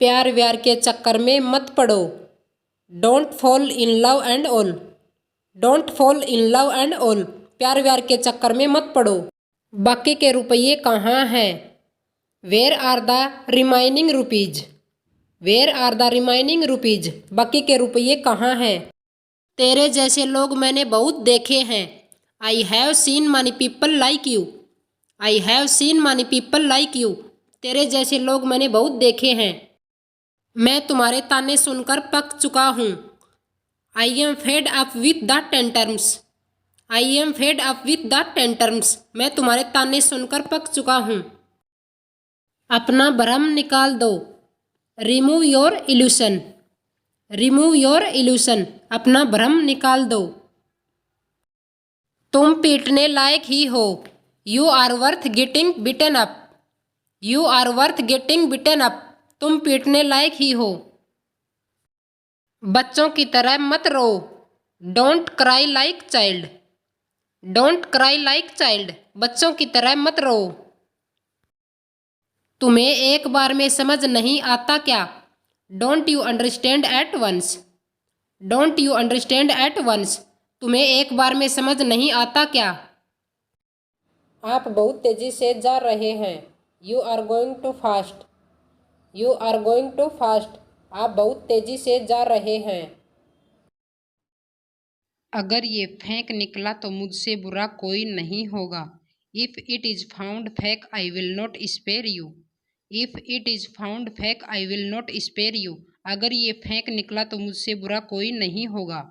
प्यार व्यार के चक्कर में मत पड़ो। Don't fall in love and all. Don't fall in love and all. प्यार व्यार के चक्कर में मत पड़ो। बाकी के रुपये कहाँ हैं? Where are the remaining rupees. Where are the remaining rupees. बाकी के रुपये कहाँ हैं? तेरे जैसे लोग मैंने बहुत देखे हैं। I have seen money people like you. I have seen money people like you. तेरे जैसे लोग मैंने बहुत देखे हैं। मैं तुम्हारे ताने सुनकर पक चुका हूँ। I am fed up with the tantrums. I am fed up with the tantrums. मैं तुम्हारे ताने सुनकर पक चुका हूँ। अपना भ्रम निकाल दो। Remove your illusion. Remove your illusion. अपना भ्रम निकाल दो। तुम पीटने लायक ही हो। You are worth getting beaten up. You are worth getting beaten up. तुम पीटने लायक ही हो। बच्चों की तरह मत रो। Don't cry like child. Don't cry like child. बच्चों की तरह मत रो। तुम्हें एक बार में समझ नहीं आता क्या? Don't you understand at once. Don't you understand at once. तुम्हें एक बार में समझ नहीं आता क्या? आप बहुत तेजी से जा रहे हैं। You are going too fast. You are going too fast. आप बहुत तेजी से जा रहे हैं। अगर ये फेंक निकला तो मुझसे बुरा कोई नहीं होगा। If it is found fake I will not spare you. If it is found fake I will not spare you. अगर ये फेंक निकला तो मुझसे बुरा कोई नहीं होगा।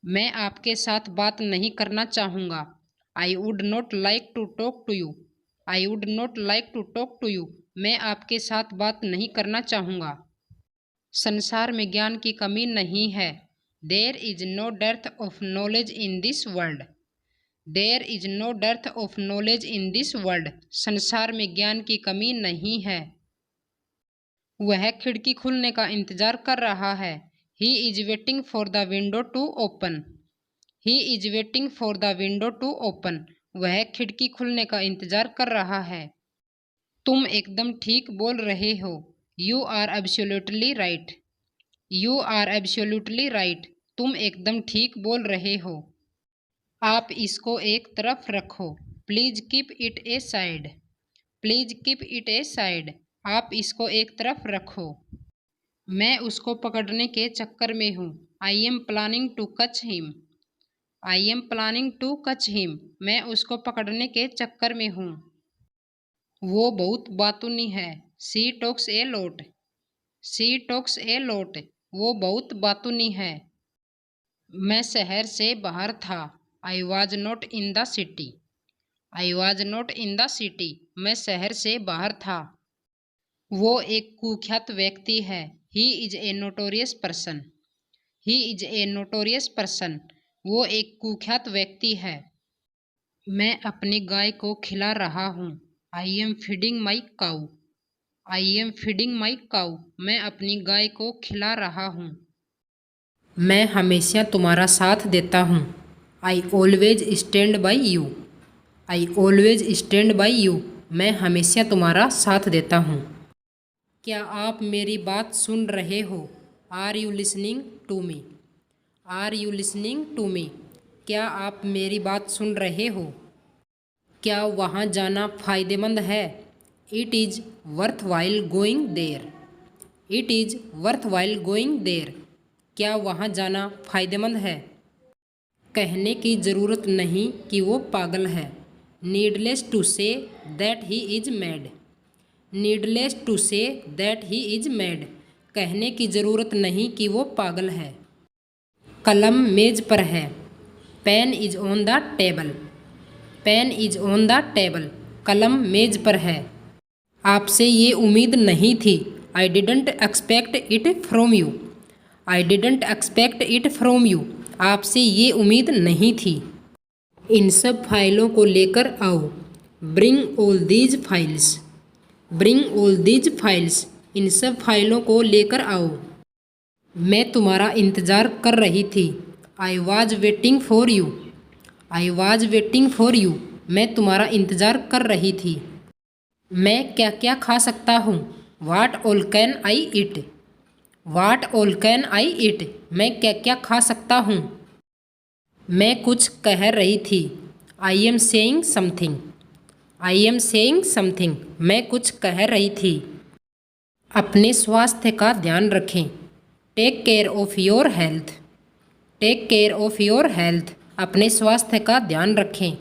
मैं आपके साथ बात नहीं करना चाहूँगा। I would not like to talk to you. I would not like to talk to you. मैं आपके साथ बात नहीं करना चाहूँगा। संसार में ज्ञान की कमी नहीं है। There is no dearth of knowledge in this world. There is no dearth of knowledge in this world. संसार में ज्ञान की कमी नहीं है। वह खिड़की खुलने का इंतजार कर रहा है। He is waiting for the window to open. He is waiting for the window to open. वह खिड़की खुलने का इंतजार कर रहा है। तुम एकदम ठीक बोल रहे हो। You are absolutely right. You are absolutely right. तुम एकदम ठीक बोल रहे हो। आप इसको एक तरफ रखो। Please keep it A side. Please keep it A side. आप इसको एक तरफ रखो। मैं उसको पकड़ने के चक्कर में हूँ। I am planning to catch him. I am planning to catch him. मैं उसको पकड़ने के चक्कर में हूँ। वो बहुत बातूनी है। She talks a lot. She talks a lot. वो बहुत बातूनी है। मैं शहर से बाहर था। I was not in the city. I was not in the city. मैं शहर से बाहर था। वो एक कुख्यात व्यक्ति है। He is a notorious person. He is a notorious person. वो एक कुख्यात व्यक्ति है। मैं अपनी गाय को खिला रहा हूँ। I am feeding my cow. I am feeding my cow. मैं अपनी गाय को खिला रहा हूँ। मैं हमेशा तुम्हारा साथ देता हूँ। I always stand by you. I always stand by you. मैं हमेशा तुम्हारा साथ देता हूँ। क्या आप मेरी बात सुन रहे हो? Are you listening to me. Are you listening to me. क्या आप मेरी बात सुन रहे हो? क्या वहाँ जाना फ़ायदेमंद है? It is worthwhile going there. It is worthwhile going there. क्या वहाँ जाना फ़ायदेमंद है? कहने की ज़रूरत नहीं कि वो पागल है। Needless to say that he is mad. Needless to say that he is mad. कहने की ज़रूरत नहीं कि वो पागल है। कलम मेज़ पर है। Pen is on the table. Pen is on the table. कलम मेज़ पर है। आपसे ये उम्मीद नहीं थी। I didn't expect it from you. I didn't expect it from you. आपसे ये उम्मीद नहीं थी। इन सब फाइलों को लेकर आओ। Bring all these files. Bring all these files. इन सब फाइलों को लेकर आओ। मैं तुम्हारा इंतज़ार कर रही थी। I was waiting for you. I was waiting for you. मैं तुम्हारा इंतज़ार कर रही थी। मैं क्या क्या खा सकता हूँ? What all can I eat? What all can I eat? मैं क्या क्या खा सकता हूँ? मैं कुछ कह रही थी। I am saying something. I am saying something. मैं कुछ कह रही थी। अपने स्वास्थ्य का ध्यान रखें। Take care of your health. Take care of your health. अपने स्वास्थ्य का ध्यान रखें।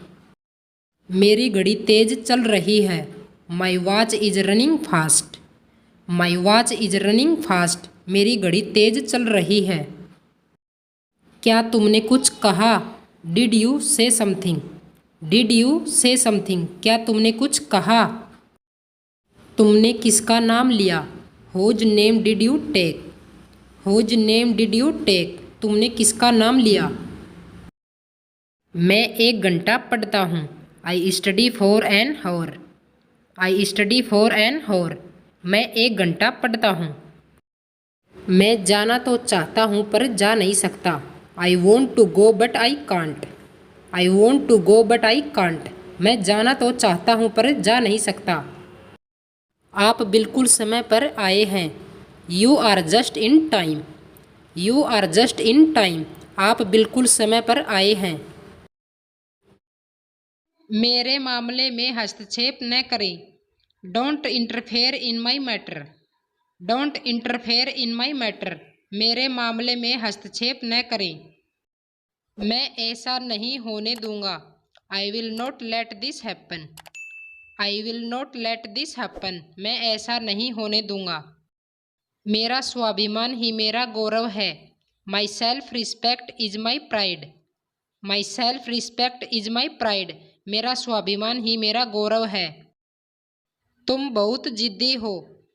मेरी घड़ी तेज चल रही है। My watch is running fast. My watch is running fast. मेरी घड़ी तेज चल रही है। क्या तुमने कुछ कहा? Did you say something? Did you say something? क्या तुमने कुछ कहा? तुमने किसका नाम लिया? Whose name did you take? Whose name did you take? तुमने किसका नाम लिया? मैं 1 घंटा पढ़ता हूँ। I study for an hour. I study for an hour. मैं 1 घंटा पढ़ता हूँ। मैं जाना तो चाहता हूँ पर जा नहीं सकता। I want to go but I can't. I want to go but I can't. मैं जाना तो चाहता हूँ पर जा नहीं सकता। आप बिल्कुल समय पर आए हैं। You are just in time. You are just in time. आप बिल्कुल समय पर आए हैं। मेरे मामले में हस्तक्षेप न करें। Don't interfere in my matter. Don't interfere in my matter. मेरे मामले में हस्तक्षेप न करें। मैं ऐसा नहीं होने दूंगा। आई will not let this happen. I will not let this happen. मैं ऐसा नहीं होने दूंगा। मेरा स्वाभिमान ही मेरा गौरव है। My self respect is my pride. My self respect is my pride. मेरा स्वाभिमान ही मेरा गौरव है। तुम बहुत जिद्दी हो।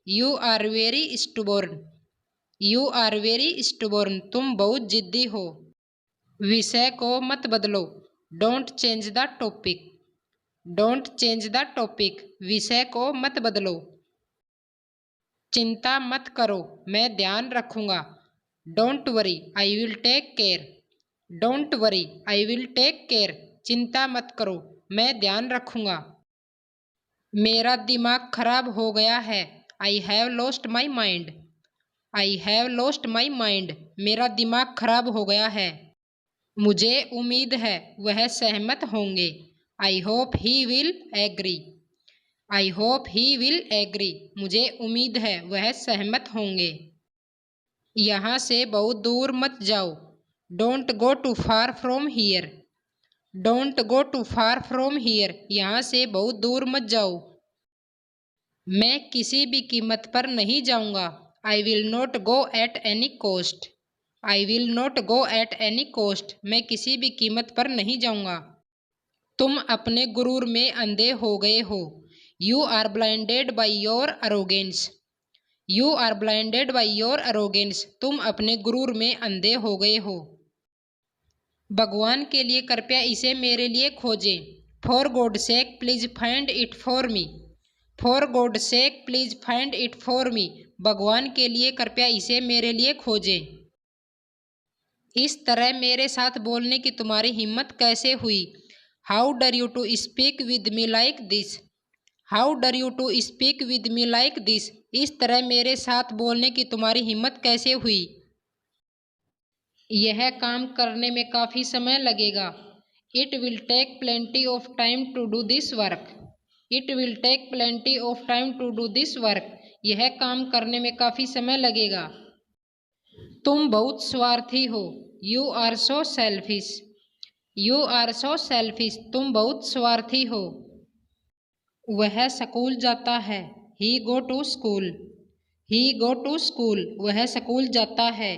You are very stubborn. You are very stubborn. तुम बहुत जिद्दी हो। विषय को मत बदलो। Don't change the topic. Don't change the topic. विषय को मत बदलो। चिंता मत करो, मैं ध्यान रखूंगा। Don't worry, I will take care. Don't worry, I will take care. चिंता मत करो, मैं ध्यान रखूंगा। मेरा दिमाग खराब हो गया है। I have lost my mind. I have lost my mind. मेरा दिमाग खराब हो गया है। मुझे उम्मीद है वह सहमत होंगे। I hope he will agree. I hope he will agree. मुझे उम्मीद है वह सहमत होंगे। यहाँ से बहुत दूर मत जाओ। Don't go too far from here. Don't go too far from here. यहाँ से बहुत दूर मत जाओ। मैं किसी भी कीमत पर नहीं जाऊँगा। आई will not go at any cost. I will not go at any cost. मैं किसी भी कीमत पर नहीं जाऊँगा। तुम अपने गुरूर में अंधे हो गए हो। You are blinded by your arrogance. You are blinded by your arrogance. तुम अपने गुरूर में अंधे हो गए हो। भगवान के लिए कृपया इसे मेरे लिए खोजें। For God sake please find it for me. For God sake please find it for me. भगवान के लिए कृपया इसे मेरे लिए खोजें। इस तरह मेरे साथ बोलने की तुम्हारी हिम्मत कैसे हुई? How dare you to speak with me like this. How dare you to speak with me like this. इस तरह मेरे साथ बोलने की तुम्हारी हिम्मत कैसे हुई? यह काम करने में काफ़ी समय लगेगा। It will take plenty of time to do this work. It will take plenty of time to do this work. यह काम करने में काफ़ी समय लगेगा। तुम बहुत स्वार्थी हो। You are so selfish. You are so selfish. तुम बहुत स्वार्थी हो। वह स्कूल जाता है। He go to school. He go to school. वह स्कूल जाता है।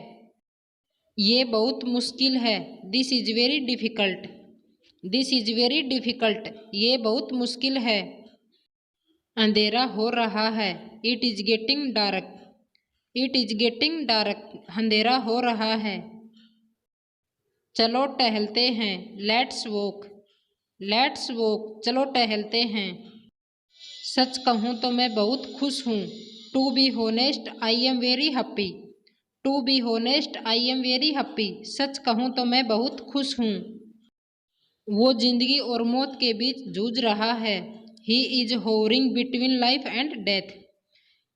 ये बहुत मुश्किल है। This is very difficult. This is very difficult. ये बहुत मुश्किल है। अंधेरा हो रहा है। It is getting dark. It is getting dark. अंधेरा हो रहा है। चलो टहलते हैं। Let's walk. Let's walk. चलो टहलते हैं। सच कहूँ तो मैं बहुत खुश हूँ। To be honest I am very happy. To be honest I am very happy. सच कहूँ तो मैं बहुत खुश हूँ। वो जिंदगी और मौत के बीच जूझ रहा है। He is hovering between life and death.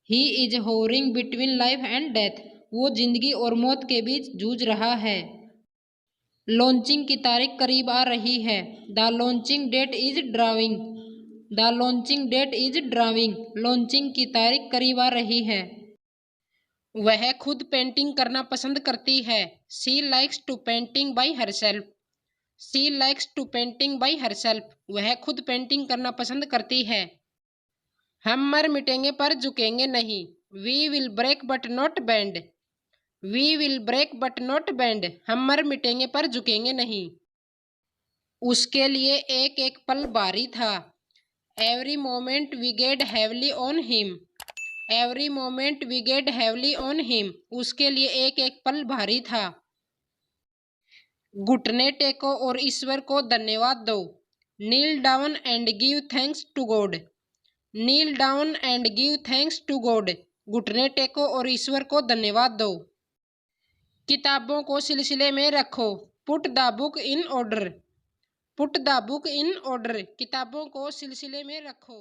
He is hovering between life and death, वो जिंदगी और मौत के बीच जूझ रहा है। लॉन्चिंग की तारीख करीब आ रही है। The launching date is drawing, the launching date is drawing, launching की तारीख करीब आ रही है। वह खुद पेंटिंग करना पसंद करती है। She likes to painting by herself, she likes to painting by herself, वह खुद पेंटिंग करना पसंद करती है। हम मर मिटेंगे पर झुकेंगे नहीं। We will break but not bend, we will break but not bend, हम मर मिटेंगे पर झुकेंगे नहीं। उसके लिए एक एक पल भारी था। Every moment weighed heavily on him, every moment weighed heavily on him, उसके लिए एक एक पल भारी था। घुटने टेको और ईश्वर को धन्यवाद दो। Kneel down and give thanks to God, kneel down and give thanks to God, घुटने टेको और ईश्वर को धन्यवाद दो। किताबों को सिलसिले में रखो। Put the book in order, put the book in order, किताबों को सिलसिले में रखो।